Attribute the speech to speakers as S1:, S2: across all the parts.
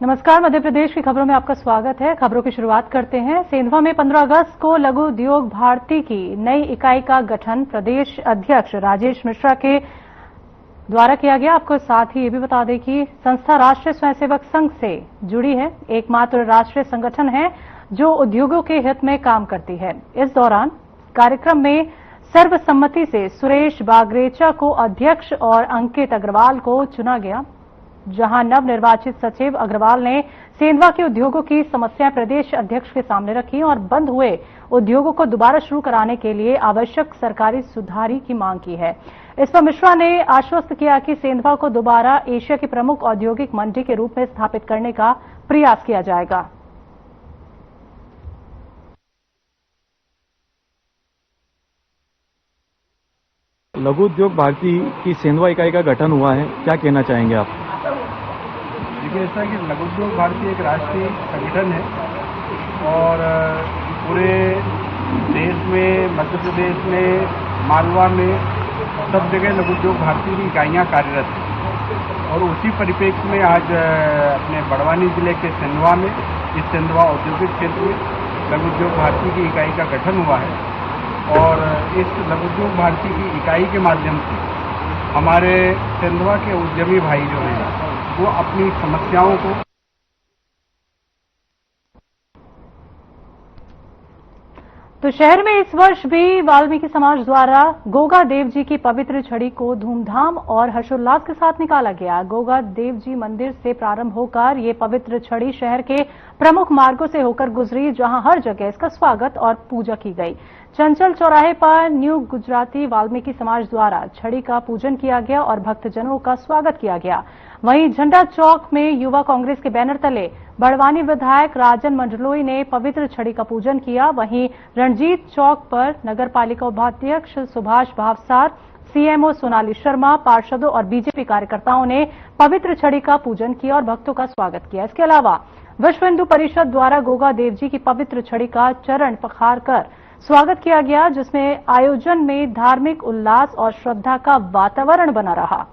S1: नमस्कार, मध्य प्रदेश की खबरों में आपका स्वागत है। खबरों की शुरुआत करते हैं। सेंधवा में 15 अगस्त को लघु उद्योग भारती की नई इकाई का गठन प्रदेश अध्यक्ष राजेश मिश्रा के द्वारा किया गया। आपको साथ ही ये भी बता दें कि संस्था राष्ट्रीय स्वयंसेवक संघ से जुड़ी है, एकमात्र राष्ट्रीय संगठन है जो उद्योगों के हित में काम करती है। इस दौरान कार्यक्रम में सर्वसम्मति से सुरेश बागरेचा को अध्यक्ष और अंकित अग्रवाल को चुना गया। जहां नवनिर्वाचित सचिव अग्रवाल ने सेंधवा के उद्योगों की समस्याएं प्रदेश अध्यक्ष के सामने रखी और बंद हुए उद्योगों को दोबारा शुरू कराने के लिए आवश्यक सरकारी सुधारी की मांग की है। इस पर मिश्रा ने आश्वस्त किया कि सेंधवा को दोबारा एशिया की प्रमुख औद्योगिक मंडी के रूप में स्थापित करने का प्रयास किया जाएगा।
S2: लघु उद्योग भारती की सेंधवा इकाई का गठन हुआ है, क्या कहना चाहेंगे आप?
S3: देखिए, ऐसा कि लघु उद्योग भारती एक राष्ट्रीय संगठन है और पूरे देश में, मध्य प्रदेश में, मालवा में सब जगह लघु उद्योग भारती की इकाइयाँ कार्यरत हैं। और उसी परिप्रेक्ष्य में आज अपने बड़वानी जिले के सेंधवा में, इस सेंधवा औद्योगिक क्षेत्र में लघु उद्योग भारती की इकाई का गठन हुआ है। और इस लघु उद्योग भारती की इकाई के माध्यम से हमारे सेंधवा के उद्यमी भाई जो हैं वो अपनी समस्याओं को
S1: तो शहर में इस वर्ष भी वाल्मीकि समाज द्वारा गोगा देव जी की पवित्र छड़ी को धूमधाम और हर्षोल्लास के साथ निकाला गया। गोगा देव जी मंदिर से प्रारंभ होकर ये पवित्र छड़ी शहर के प्रमुख मार्गों से होकर गुजरी, जहां हर जगह इसका स्वागत और पूजा की गई। चंचल चौराहे पर न्यू गुजराती वाल्मीकि समाज द्वारा छड़ी का पूजन किया गया और भक्तजनों का स्वागत किया गया। वहीं झंडा चौक में युवा कांग्रेस के बैनर तले बड़वानी विधायक राजन मंडलोई ने पवित्र छड़ी का पूजन किया। वहीं रणजीत चौक पर नगर पालिका उपाध्यक्ष सुभाष भावसार, सीएमओ सोनाली शर्मा, पार्षदों और बीजेपी कार्यकर्ताओं ने पवित्र छड़ी का पूजन किया और भक्तों का स्वागत किया। इसके अलावा विश्व हिंदू परिषद द्वारा गोगा देव जी की पवित्र छड़ी का चरण पखार कर स्वागत किया गया, जिसमें आयोजन में धार्मिक उल्लास और श्रद्धा का वातावरण बना रहा।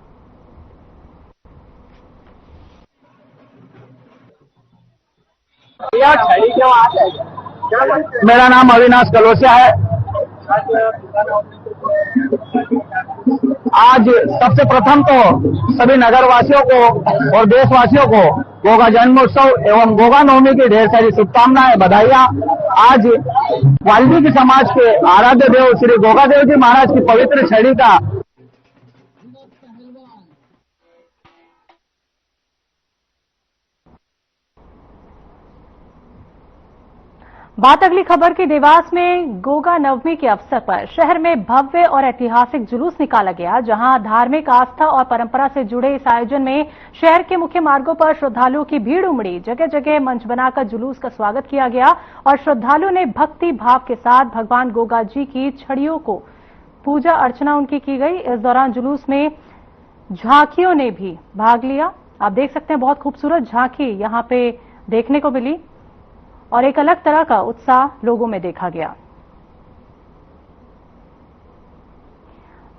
S4: मेरा नाम अविनाश कलोसिया है। आज सबसे प्रथम तो सभी नगरवासियों को और देशवासियों को गोगा जन्मोत्सव एवं गोगा नवमी की ढेर सारी शुभकामनाएं, बधाइयां। आज वाल्मीकि समाज के आराध्य देव श्री गोगा देव जी महाराज की पवित्र छड़ी का
S1: बात अगली खबर की। देवास में गोगा नवमी के अवसर पर शहर में भव्य और ऐतिहासिक जुलूस निकाला गया, जहां धार्मिक आस्था और परंपरा से जुड़े इस आयोजन में शहर के मुख्य मार्गों पर श्रद्धालुओं की भीड़ उमड़ी। जगह जगह मंच बनाकर जुलूस का स्वागत किया गया और श्रद्धालुओं ने भक्ति भाव के साथ भगवान गोगा जी की छड़ियों को पूजा अर्चना उनकी की गई। इस दौरान जुलूस में झांकियों ने भी भाग लिया। आप देख सकते हैं, बहुत खूबसूरत झांकी यहां पे देखने को मिली और एक अलग तरह का उत्साह लोगों में देखा गया।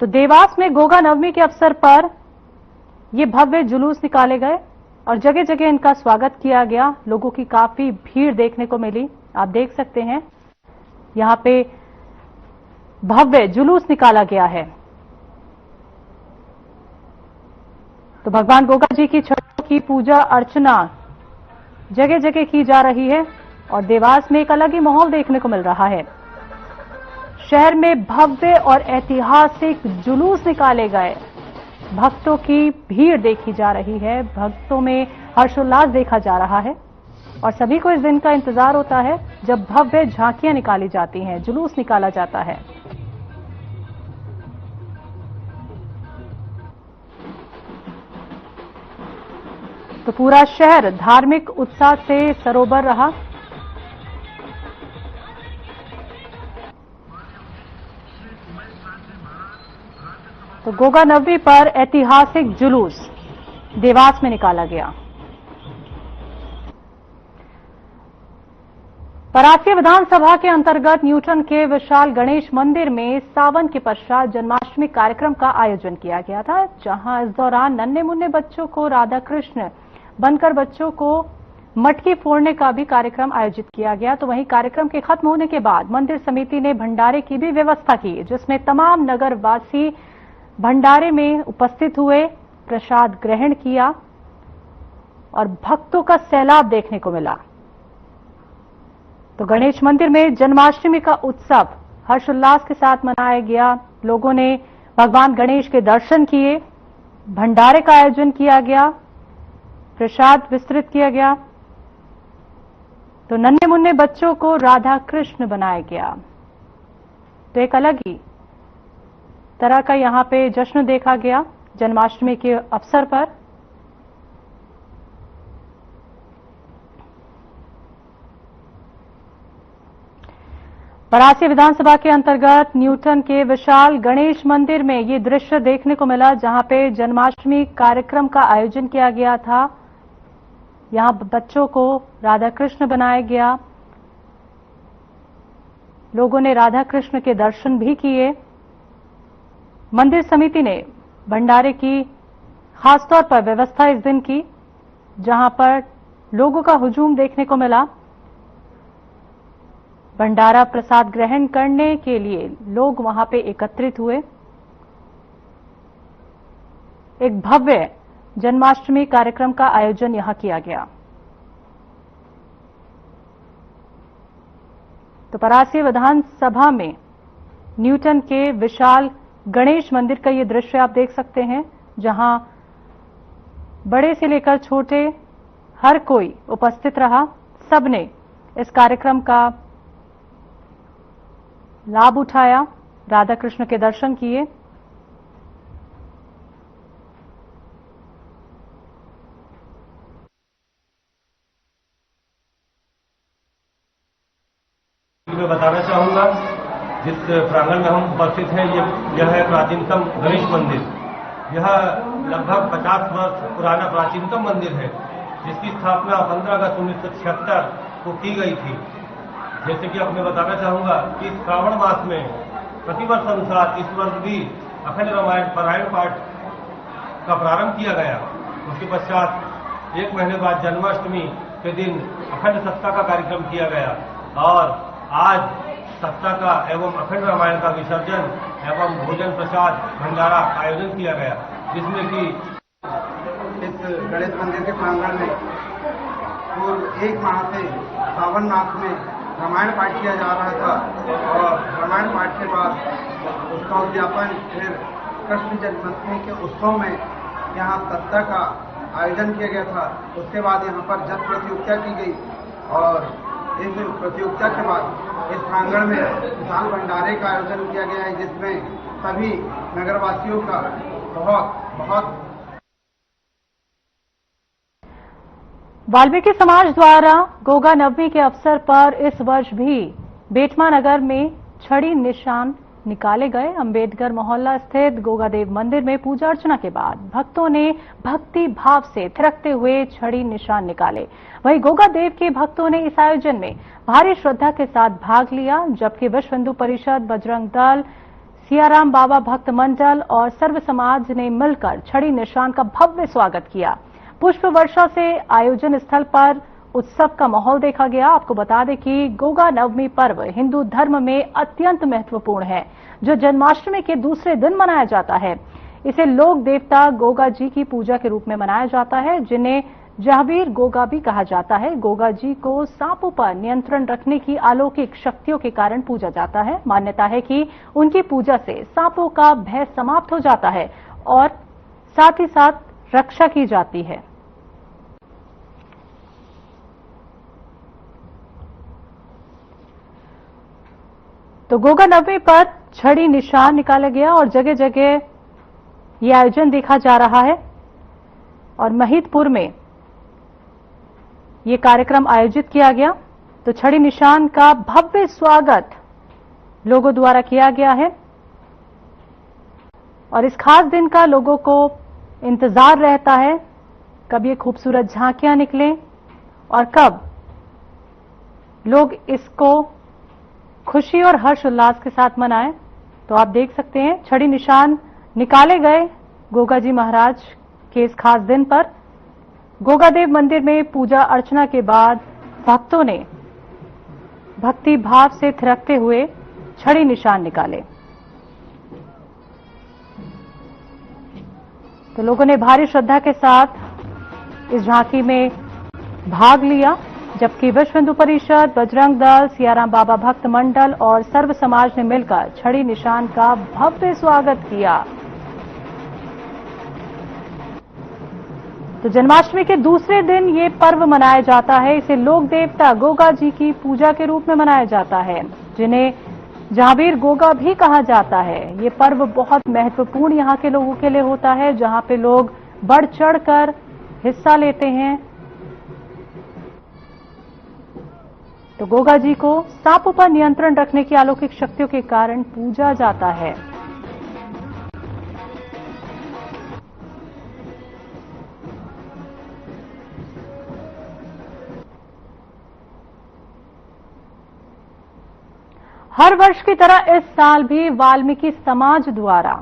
S1: तो देवास में गोगा नवमी के अवसर पर ये भव्य जुलूस निकाले गए और जगह जगह इनका स्वागत किया गया। लोगों की काफी भीड़ देखने को मिली। आप देख सकते हैं, यहां पे भव्य जुलूस निकाला गया है। तो भगवान गोगा जी की छड़ियों की पूजा अर्चना जगह जगह की जा रही है और देवास में एक अलग ही माहौल देखने को मिल रहा है। शहर में भव्य और ऐतिहासिक जुलूस निकाले गए, भक्तों की भीड़ देखी जा रही है, भक्तों में हर्षोल्लास देखा जा रहा है और सभी को इस दिन का इंतजार होता है जब भव्य झांकियां निकाली जाती हैं, जुलूस निकाला जाता है। तो पूरा शहर धार्मिक उत्साह से सरोबर रहा। तो गोगा नवमी पर ऐतिहासिक जुलूस देवास में निकाला गया। परासिया विधानसभा के अंतर्गत न्यूटन के विशाल गणेश मंदिर में सावन के पश्चात जन्माष्टमी कार्यक्रम का आयोजन किया गया था, जहां इस दौरान नन्हे मुन्ने बच्चों को राधा कृष्ण बनकर बच्चों को मटकी फोड़ने का भी कार्यक्रम आयोजित किया गया। तो वहीं कार्यक्रम के खत्म होने के बाद मंदिर समिति ने भंडारे की भी व्यवस्था की, जिसमें तमाम नगरवासी भंडारे में उपस्थित हुए, प्रसाद ग्रहण किया और भक्तों का सैलाब देखने को मिला। तो गणेश मंदिर में जन्माष्टमी का उत्सव हर्षोल्लास के साथ मनाया गया। लोगों ने भगवान गणेश के दर्शन किए, भंडारे का आयोजन किया गया, प्रसाद वितरित किया गया। तो नन्हे मुन्ने बच्चों को राधा कृष्ण बनाया गया। तो एक अलग ही तरह का यहां पे जश्न देखा गया जन्माष्टमी के अवसर पर। परासी विधानसभा के अंतर्गत न्यूटन के विशाल गणेश मंदिर में ये दृश्य देखने को मिला, जहां पे जन्माष्टमी कार्यक्रम का आयोजन किया गया था। यहां बच्चों को राधा कृष्ण बनाया गया। लोगों ने राधा कृष्ण के दर्शन भी किए। मंदिर समिति ने भंडारे की खासतौर पर व्यवस्था इस दिन की, जहां पर लोगों का हुजूम देखने को मिला। भंडारा प्रसाद ग्रहण करने के लिए लोग वहां पे एकत्रित हुए। एक भव्य जन्माष्टमी कार्यक्रम का आयोजन यहां किया गया। तो परासी विधानसभा में न्यूटन के विशाल गणेश मंदिर का ये दृश्य आप देख सकते हैं, जहां बड़े से लेकर छोटे हर कोई उपस्थित रहा। सबने इस कार्यक्रम का लाभ उठाया, राधा कृष्ण के दर्शन किए।
S5: मैं बताना चाहूंगा, जिस प्रांगण में हम उपस्थित हैं यह है प्राचीनतम गणेश मंदिर। यह लगभग 50 वर्ष पुराना प्राचीनतम मंदिर है, जिसकी स्थापना 15 अगस्त 1976 को की गई थी। जैसे कि आपने बताना चाहूंगा कि श्रावण मास में प्रतिवर्ष अनुसार इस वर्ष भी अखंड रामायण पारायण पाठ का प्रारंभ किया गया। उसके पश्चात 1 महीने बाद जन्माष्टमी के दिन अखंड सप्ताह का कार्यक्रम किया गया और आज सप्ताह का एवं अखंड रामायण का विसर्जन एवं भोजन प्रसाद भंडारा का आयोजन किया गया, जिसमें कि
S6: इस गणेश मंदिर के प्रांगण में पूर्व 1 माह से सावन मास में रामायण पाठ किया जा रहा था और रामायण पाठ के बाद उसका उद्यापन फिर कृष्ण जन्माष्टमी के उत्सव में यहाँ सप्ताह का आयोजन किया गया था। उसके बाद यहाँ पर जल प्रतियोगिता की गई और इस प्रतियोगिता के बाद इस प्रांगण में विशाल भंडारे का आयोजन किया गया है, जिसमें सभी नगरवासियों का बहुत
S1: वाल्मीकि समाज द्वारा गोगा नवमी के अवसर पर इस वर्ष भी बेटमा नगर में छड़ी निशान निकाले गए। अंबेडकर मोहल्ला स्थित गोगा देव मंदिर में पूजा अर्चना के बाद भक्तों ने भक्ति भाव से थिरकते हुए छड़ी निशान निकाले। वहीं गोगा देव के भक्तों ने इस आयोजन में भारी श्रद्धा के साथ भाग लिया, जबकि विश्व हिंदू परिषद, बजरंग दल, सियाराम बाबा भक्त मंडल और सर्व समाज ने मिलकर छड़ी निशान का भव्य स्वागत किया। पुष्प वर्षा से आयोजन स्थल पर उत्सव का माहौल देखा गया। आपको बता दें कि गोगा नवमी पर्व हिंदू धर्म में अत्यंत महत्वपूर्ण है, जो जन्माष्टमी के दूसरे दिन मनाया जाता है। इसे लोक देवता गोगा जी की पूजा के रूप में मनाया जाता है, जिन्हें जहवीर गोगा भी कहा जाता है। गोगा जी को सांपों पर नियंत्रण रखने की अलौकिक शक्तियों के कारण पूजा जाता है। मान्यता है कि उनकी पूजा से सांपों का भय समाप्त हो जाता है और साथ ही साथ रक्षा की जाती है। तो गोगा नवमी पर छड़ी निशान निकाला गया और जगह जगह ये आयोजन देखा जा रहा है और महिदपुर में ये कार्यक्रम आयोजित किया गया। तो छड़ी निशान का भव्य स्वागत लोगों द्वारा किया गया है और इस खास दिन का लोगों को इंतजार रहता है, कब ये खूबसूरत झांकियां निकलें और कब लोग इसको खुशी और हर्ष उल्लास के साथ मनाएं। तो आप देख सकते हैं छड़ी निशान निकाले गए गोगा जी महाराज के इस खास दिन पर गोगादेव मंदिर में पूजा अर्चना के बाद भक्तों ने भक्ति भाव से थिरकते हुए छड़ी निशान निकाले। तो लोगों ने भारी श्रद्धा के साथ इस झांकी में भाग लिया, जबकि विश्व हिंदू परिषद, बजरंग दल, सियाराम बाबा भक्त मंडल और सर्व समाज ने मिलकर छड़ी निशान का भव्य स्वागत किया। तो जन्माष्टमी के दूसरे दिन ये पर्व मनाया जाता है। इसे लोक देवता गोगा जी की पूजा के रूप में मनाया जाता है, जिन्हें जहांवीर गोगा भी कहा जाता है। ये पर्व बहुत महत्वपूर्ण यहाँ के लोगों के लिए होता है, जहां पे लोग बढ़ चढ़कर हिस्सा लेते हैं। तो गोगा जी को सांपों पर नियंत्रण रखने की अलौकिक शक्तियों के कारण पूजा जाता है। हर वर्ष की तरह इस साल भी वाल्मीकि समाज द्वारा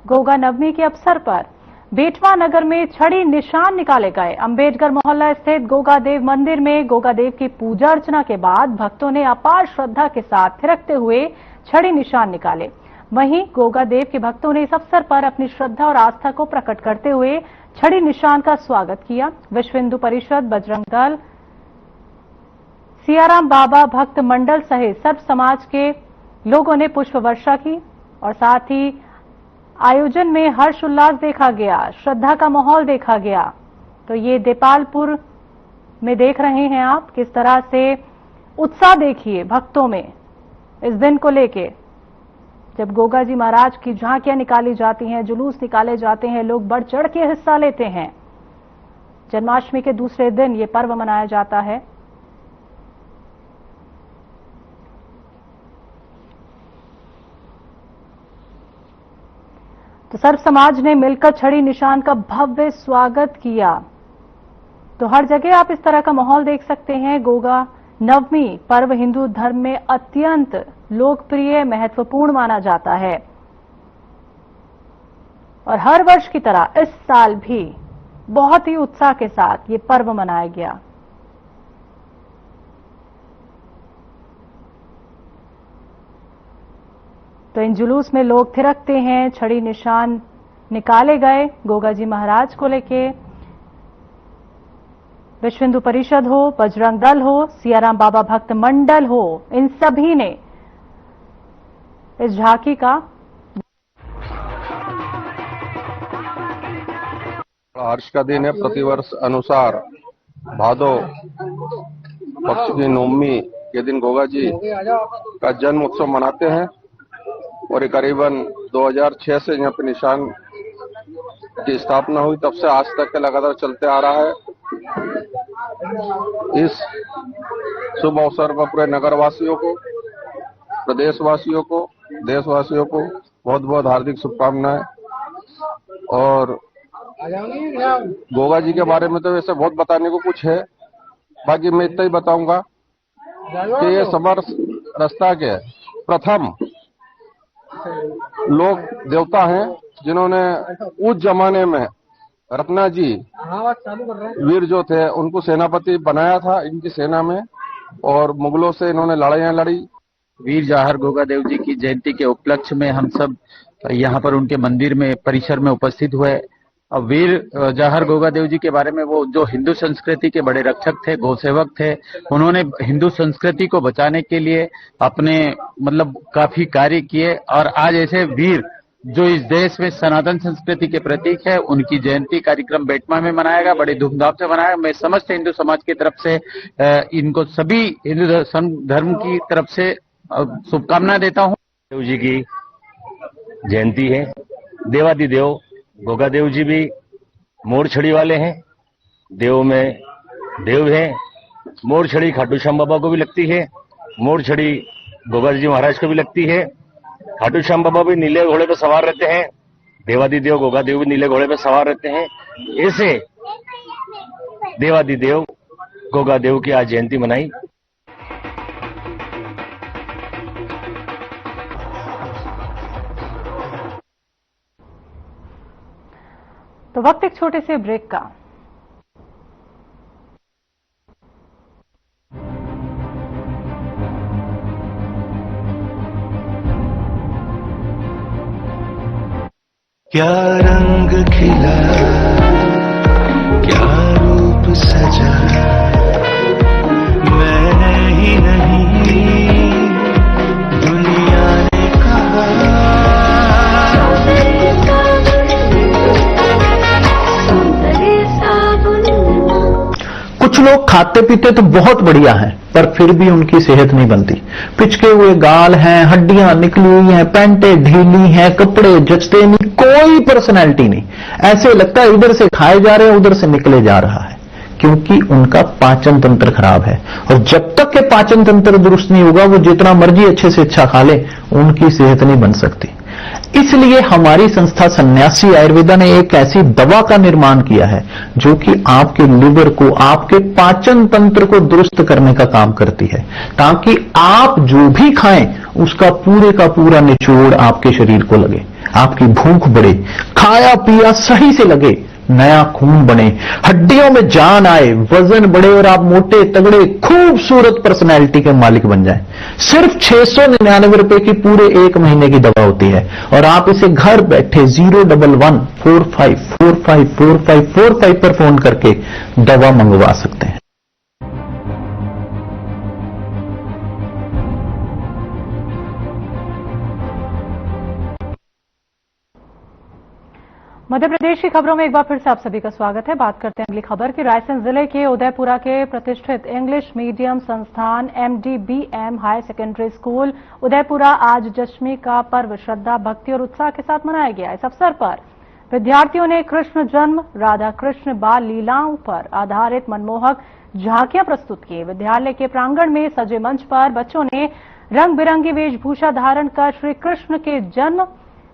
S1: गोगा नवमी के अवसर पर बेटवा नगर में छड़ी निशान निकाले गए। अंबेडकर मोहल्ला स्थित गोगादेव मंदिर में गोगादेव की पूजा अर्चना के बाद भक्तों ने अपार श्रद्धा के साथ थिरकते हुए छड़ी निशान निकाले। वहीं गोगादेव के भक्तों ने इस अवसर पर अपनी श्रद्धा और आस्था को प्रकट करते हुए छड़ी निशान का स्वागत किया। विश्व हिंदू परिषद, बजरंग दल, सियाराम बाबा भक्त मंडल सहित सर्व समाज के लोगों ने पुष्प वर्षा की और साथ ही आयोजन में हर्ष उल्लास देखा गया, श्रद्धा का माहौल देखा गया। तो ये देपालपुर में देख रहे हैं आप, किस तरह से उत्साह देखिए भक्तों में इस दिन को लेके। जब गोगा जी महाराज की झांकियां निकाली जाती हैं, जुलूस निकाले जाते हैं, लोग बढ़ चढ़ के हिस्सा लेते हैं। जन्माष्टमी के दूसरे दिन ये पर्व मनाया जाता है। तो सर्व समाज ने मिलकर छड़ी निशान का भव्य स्वागत किया। तो हर जगह आप इस तरह का माहौल देख सकते हैं। गोगा नवमी पर्व हिंदू धर्म में अत्यंत लोकप्रिय, महत्वपूर्ण माना जाता है और हर वर्ष की तरह इस साल भी बहुत ही उत्साह के साथ ये पर्व मनाया गया। तो इन जुलूस में लोग थिरकते हैं, छड़ी निशान निकाले गए गोगा जी महाराज को लेके। विश्व हिंदू परिषद हो, बजरंग दल हो, सियाराम बाबा भक्त मंडल हो, इन सभी ने इस झांकी का
S7: हर्ष का दिन है। प्रतिवर्ष अनुसार भादो पक्ष की नवमी के दिन गोगा जी का जन्म उत्सव मनाते हैं और ये करीबन 2006 से यहाँ पे निशान की स्थापना हुई, तब से आज तक लगातार चलते आ रहा है। इस शुभ अवसर पर पूरे नगरवासियों को, प्रदेशवासियों को, देशवासियों को बहुत बहुत हार्दिक शुभकामनाएं। और गोगा जी के बारे में तो वैसे बहुत बताने को कुछ है, बाकी मैं इतना ही बताऊंगा कि ये समर रास्ता के प्रथम लोग देवता हैं जिन्होंने उस जमाने में रत्ना जी वीर जो थे उनको सेनापति बनाया था इनकी सेना में, और मुगलों से इन्होंने लड़ाइयां लड़ी।
S8: वीर जवाहर गोगादेव जी की जयंती के उपलक्ष्य में हम सब यहाँ पर उनके मंदिर में, परिसर में उपस्थित हुए। अब वीर जवाहर गोगादेव जी के बारे में, वो जो हिंदू संस्कृति के बड़े रक्षक थे, गौसेवक थे, उन्होंने हिंदू संस्कृति को बचाने के लिए अपने काफी कार्य किए। और आज ऐसे वीर जो इस देश में सनातन संस्कृति के प्रतीक है, उनकी जयंती कार्यक्रम बेटमा में मनाएगा, बड़े धूमधाम से मनाएगा। मैं समस्त हिंदू समाज की तरफ से इनको सभी हिंदू धर्म की तरफ से शुभकामनाएं देता हूँ।
S9: देव जी की जयंती है। देवादिदेव गोगादेव जी भी मोर छड़ी वाले हैं, देव में देव हैं। मोर छड़ी खाटू श्याम बाबा को भी लगती है, मोर छड़ी गोगा जी महाराज को भी लगती है। खाटू श्याम बाबा भी नीले घोड़े पे सवार रहते हैं, देवादिदेव गोगादेव भी नीले घोड़े पे सवार रहते हैं। ऐसे देवादिदेव गोगादेव की आज जयंती मनाई।
S1: तो वक्त एक छोटे से ब्रेक का।
S10: क्या रंग खिला, क्या रूप सजा, मैं ही नहीं दुनिया ने कहा।
S4: कुछ लोग खाते पीते तो बहुत बढ़िया हैं, पर फिर भी उनकी सेहत नहीं बनती। पिचके हुए गाल हैं, हड्डियां निकली हुई हैं, पैंटें ढीली हैं, कपड़े जचते नहीं, कोई पर्सनैलिटी नहीं। ऐसे लगता है इधर से खाए जा रहे हैं, उधर से निकले जा रहा है, क्योंकि उनका पाचन तंत्र खराब है। और जब तक के पाचन तंत्र दुरुस्त नहीं होगा, वो जितना मर्जी अच्छे से अच्छा खा ले, उनकी सेहत नहीं बन सकती। इसलिए हमारी संस्था सन्यासी आयुर्वेदा ने एक ऐसी दवा का निर्माण किया है जो कि आपके लिवर को, आपके पाचन तंत्र को दुरुस्त करने का काम करती है, ताकि आप जो भी खाएं उसका पूरे का पूरा निचोड़ आपके शरीर को लगे, आपकी भूख बढ़े, खाया पिया सही से लगे, नया खून बने, हड्डियों में जान आए, वजन बढ़े और आप मोटे तगड़े खूबसूरत पर्सनैलिटी के मालिक बन जाएं। सिर्फ 699 रुपए की पूरे 1 महीने की दवा होती है और आप इसे घर बैठे 01145454545 पर फोन करके दवा मंगवा सकते हैं।
S1: मध्य प्रदेश की खबरों में एक बार फिर से आप सभी का स्वागत है। बात करते हैं अगली खबर की। रायसेन जिले के उदयपुरा के प्रतिष्ठित इंग्लिश मीडियम संस्थान MDBM higher secondary school Udaipura आज दशमी का पर्व श्रद्धा, भक्ति और उत्साह के साथ मनाया गया। इस अवसर पर विद्यार्थियों ने कृष्ण जन्म, राधा कृष्ण बाल लीलाओं पर आधारित मनमोहक झांकियां प्रस्तुत की। विद्यालय के प्रांगण में सजे मंच पर बच्चों ने रंग बिरंगी वेशभूषा धारण कर श्री कृष्ण के जन्म,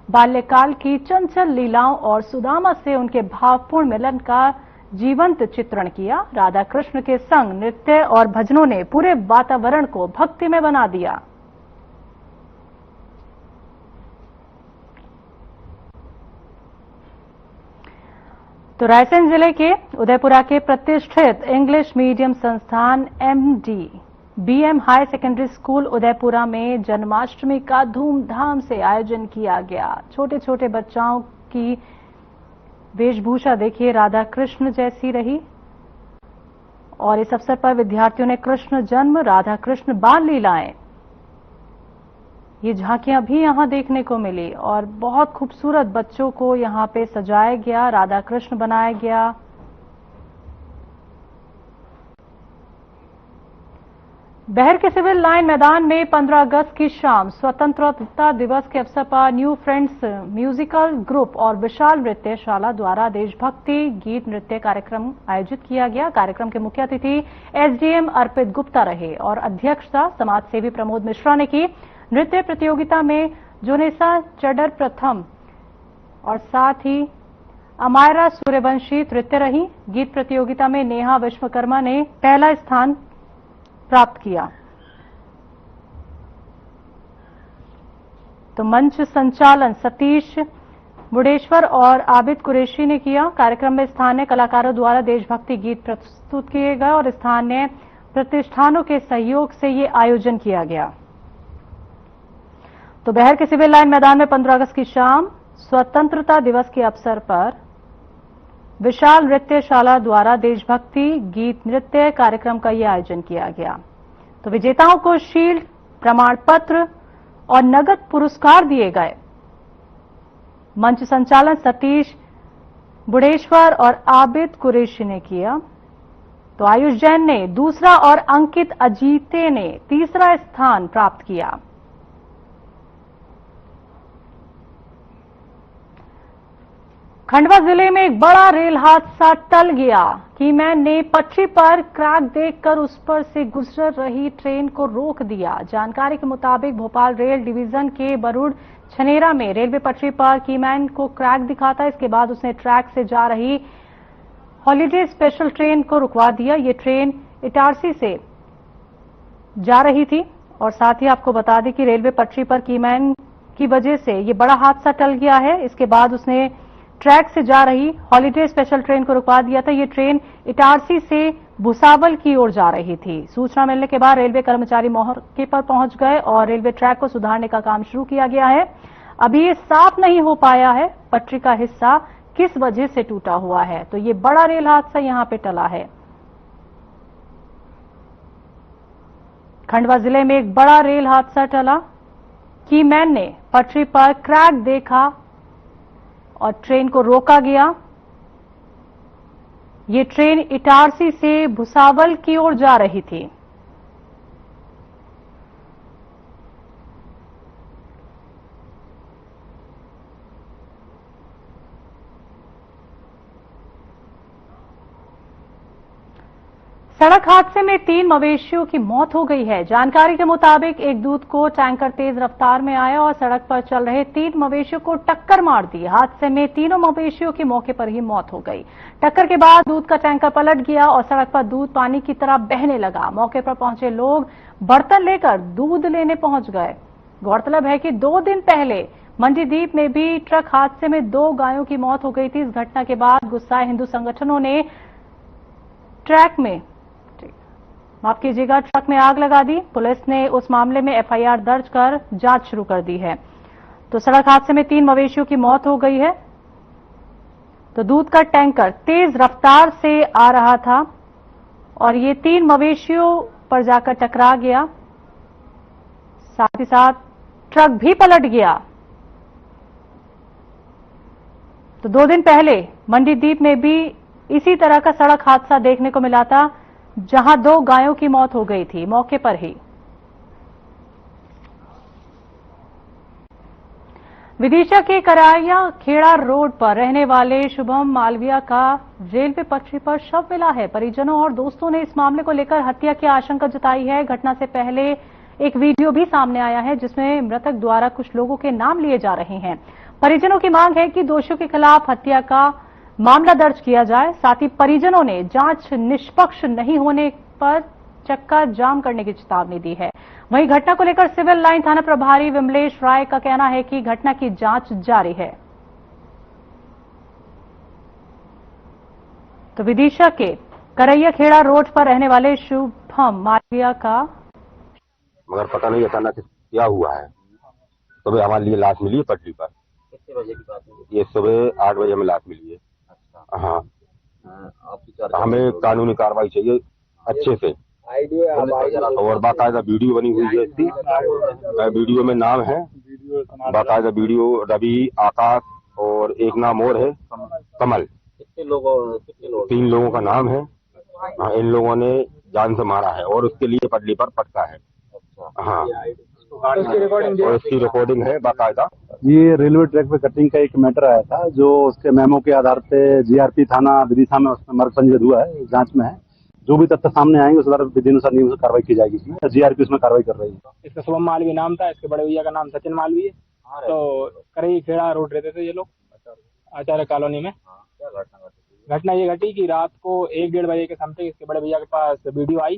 S1: बाल्यकाल की चंचल लीलाओं और सुदामा से उनके भावपूर्ण मिलन का जीवंत चित्रण किया। राधा कृष्ण के संग नृत्य और भजनों ने पूरे वातावरण को भक्तिमय बना दिया। तो रायसेन जिले के उदयपुरा के प्रतिष्ठित इंग्लिश मीडियम संस्थान MDBM higher secondary school Udaipura में जन्माष्टमी का धूमधाम से आयोजन किया गया। छोटे छोटे बच्चों की वेशभूषा देखिए राधा कृष्ण जैसी रही और इस अवसर पर विद्यार्थियों ने कृष्ण जन्म, राधा कृष्ण बाल लीलाएं, ये झांकियां भी यहां देखने को मिली और बहुत खूबसूरत बच्चों को यहां पे सजाया गया, राधा कृष्ण बनाया गया। बहर के सिविल लाइन मैदान में 15 अगस्त की शाम स्वतंत्रता दिवस के अवसर पर न्यू फ्रेंड्स म्यूजिकल ग्रुप और विशाल नृत्यशाला द्वारा देशभक्ति गीत नृत्य कार्यक्रम आयोजित किया गया। कार्यक्रम के मुख्य अतिथि SDM अर्पित गुप्ता रहे और अध्यक्षता समाजसेवी प्रमोद मिश्रा ने की। नृत्य प्रतियोगिता में जोनेसा चडर प्रथम और साथ ही अमायरा सूर्यवंशी तृतीय रही। गीत प्रतियोगिता में नेहा विश्वकर्मा ने पहला स्थान प्राप्त किया। तो मंच संचालन सतीश बुडेश्वर और आबिद कुरैशी ने किया। कार्यक्रम में स्थानीय कलाकारों द्वारा देशभक्ति गीत प्रस्तुत किए गए और स्थानीय प्रतिष्ठानों के सहयोग से ये आयोजन किया गया। तो बहर के सिविल लाइन मैदान में 15 अगस्त की शाम स्वतंत्रता दिवस के अवसर पर विशाल नृत्यशाला द्वारा देशभक्ति गीत नृत्य कार्यक्रम का यह आयोजन किया गया। तो विजेताओं को शील्ड, प्रमाण पत्र और नगद पुरस्कार दिए गए। मंच संचालन सतीश बुडेश्वर और आबिद कुरैशी ने किया। तो आयुष जैन ने दूसरा और अंकित अजीते ने तीसरा स्थान प्राप्त किया। खंडवा जिले में एक बड़ा रेल हादसा टल गया। कीमैन ने पटरी पर क्रैक देखकर उस पर से गुजर रही ट्रेन को रोक दिया। जानकारी के मुताबिक भोपाल रेल डिवीजन के बरूड छनेरा में रेलवे पटरी पर कीमैन को क्रैक दिखा था। इसके बाद उसने ट्रैक से जा रही हॉलीडे स्पेशल ट्रेन को रुकवा दिया। ये ट्रेन इटारसी से जा रही थी और साथ ही आपको बता दें कि रेलवे पटरी पर कीमैन की वजह से ये बड़ा हादसा टल गया है। इसके बाद उसने ट्रैक से जा रही हॉलीडे स्पेशल ट्रेन को रुकवा दिया था। ये ट्रेन इटारसी से भुसावल की ओर जा रही थी। सूचना मिलने के बाद रेलवे कर्मचारी मौके पर पहुंच गए और रेलवे ट्रैक को सुधारने का काम शुरू किया गया है। अभी ये साफ नहीं हो पाया है पटरी का हिस्सा किस वजह से टूटा हुआ है। तो ये बड़ा रेल हादसा यहां पे टला है। खंडवा जिले में एक बड़ा रेल हादसा टला। कीमैन ने पटरी पर क्रैक देखा और ट्रेन को रोका गया। ये ट्रेन इटारसी से भुसावल की ओर जा रही थी। सड़क हादसे में 3 मवेशियों की मौत हो गई है। जानकारी के मुताबिक एक दूध को टैंकर तेज रफ्तार में आया और सड़क पर चल रहे 3 मवेशियों को टक्कर मार दी। हादसे में तीनों मवेशियों की मौके पर ही मौत हो गई। टक्कर के बाद दूध का टैंकर पलट गया और सड़क पर दूध पानी की तरह बहने लगा। मौके पर पहुंचे लोग बर्तन लेकर दूध लेने पहुंच गए। गौरतलब है कि 2 दिन पहले मंडीदीप में भी ट्रक हादसे में 2 गायों की मौत हो गई थी। इस घटना के बाद गुस्साए हिंदू संगठनों ने ट्रक में आग लगा दी। पुलिस ने उस मामले में एफआईआर दर्ज कर जांच शुरू कर दी है। तो सड़क हादसे में 3 मवेशियों की मौत हो गई है। तो दूध का टैंकर तेज रफ्तार से आ रहा था और ये 3 मवेशियों पर जाकर टकरा गया। साथ ही साथ ट्रक भी पलट गया। तो 2 दिन पहले मंडीदीप में भी इसी तरह का सड़क हादसा देखने को मिला था, जहां 2 गायों की मौत हो गई थी मौके पर ही। विदिशा के कराया खेड़ा रोड पर रहने वाले शुभम मालविया का रेलवे पटरी पर शव मिला है। परिजनों और दोस्तों ने इस मामले को लेकर हत्या की आशंका जताई है। घटना से पहले एक वीडियो भी सामने आया है जिसमें मृतक द्वारा कुछ लोगों के नाम लिए जा रहे हैं। परिजनों की मांग है कि दोषियों के खिलाफ हत्या का मामला दर्ज किया जाए। साथ ही परिजनों ने जांच निष्पक्ष नहीं होने पर चक्का जाम करने की चेतावनी दी है। वहीं घटना को लेकर सिविल लाइन थाना प्रभारी विमलेश राय का कहना है कि घटना की जांच जारी है। तो विदिशा के करैया खेड़ा रोड पर रहने वाले शुभम मालविया का
S11: मगर पता नहीं अचानक क्या हुआ है। सुबह हमारे लिए लाश मिली है पटरी पर। कितने बजे की बात है? ये सुबह 8 बजे हमें लाश मिली है। हाँ, हमें कानूनी कार्रवाई चाहिए अच्छे से और बाकायदा वीडियो बनी हुई है इसकी। वीडियो में नाम है, बाकायदा वीडियो रवि, आकाश और एक नाम और है कमल। कितने लोग 3 लोगों का नाम है। हाँ, इन लोगों ने जान से मारा है और उसके लिए पटरी पर पटका है। हाँ, और इसकी रिकॉर्डिंग है बाकायदा।
S3: ये रेलवे ट्रैक पे कटिंग का एक मैटर आया था जो उसके मेमो के आधार पे जीआरपी थाना विदिशा में उसमें मर्ग पंजीकृत हुआ है, जांच में है। जो भी तथ्य सामने आएंगे उस विधिनुसार नियम से कार्रवाई की जाएगी। इसमें जीआरपी उसमें कार्रवाई कर रही है।
S12: इसका शुभम मालवी नाम था, इसके बड़े भैया का नाम सचिन मालवी है। तो करई खेड़ा रोड रहते थे ये लोग आचार्य कॉलोनी में। घटना ये घटी कि रात को 1-1:30 बजे के समथिंग इसके बड़े भैया के पास वीडियो आई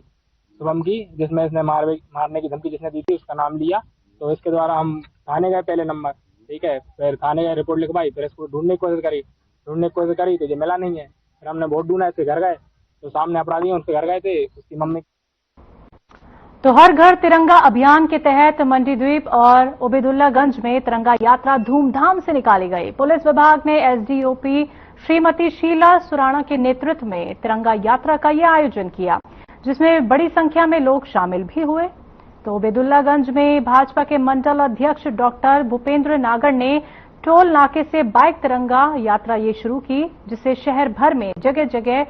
S12: शुभम की, जिसमें इसने मारने की धमकी जिसने दी थी उसका नाम लिया। तो इसके द्वारा हम थाने गए पहले नंबर, ठीक है, फिर थाने गए, रिपोर्ट लिखवाई, फिर इसको ढूंढने की कोशिश करी तो ये मिला नहीं है। फिर हमने बहुत ढूंढा, इसके घर गए तो सामने अपराधी उसके घर गए थे, उसकी मम्मी।
S1: तो हर घर तिरंगा अभियान के तहत मंडीद्वीप और उबैदुल्लागंज में तिरंगा यात्रा धूमधाम से निकाली गई। पुलिस विभाग ने एसडीओपी श्रीमती शीला सुराणा के नेतृत्व में तिरंगा यात्रा का यह आयोजन किया, जिसमें बड़ी संख्या में लोग शामिल भी हुए। तो उबैदुल्लागंज में भाजपा के मंडल अध्यक्ष डॉक्टर भूपेंद्र नागर ने टोल नाके से बाइक तिरंगा यात्रा ये शुरू की, जिसे शहर भर में जगह जगह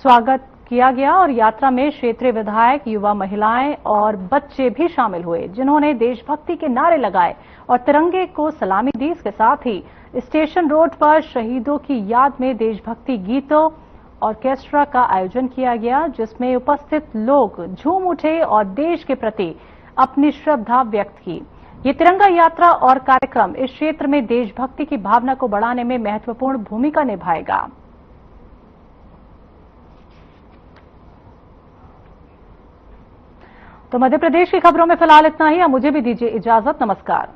S1: स्वागत किया गया और यात्रा में क्षेत्रीय विधायक, युवा, महिलाएं और बच्चे भी शामिल हुए, जिन्होंने देशभक्ति के नारे लगाए और तिरंगे को सलामी दी। इसके साथ ही स्टेशन रोड पर शहीदों की याद में देशभक्ति गीतों ऑर्केस्ट्रा का आयोजन किया गया, जिसमें उपस्थित लोग झूम उठे और देश के प्रति अपनी श्रद्धा व्यक्त की। ये तिरंगा यात्रा और कार्यक्रम इस क्षेत्र में देशभक्ति की भावना को बढ़ाने में महत्वपूर्ण भूमिका निभाएगा। तो मध्य प्रदेश की खबरों में फिलहाल इतना ही। अब मुझे भी दीजिए इजाजत। नमस्कार।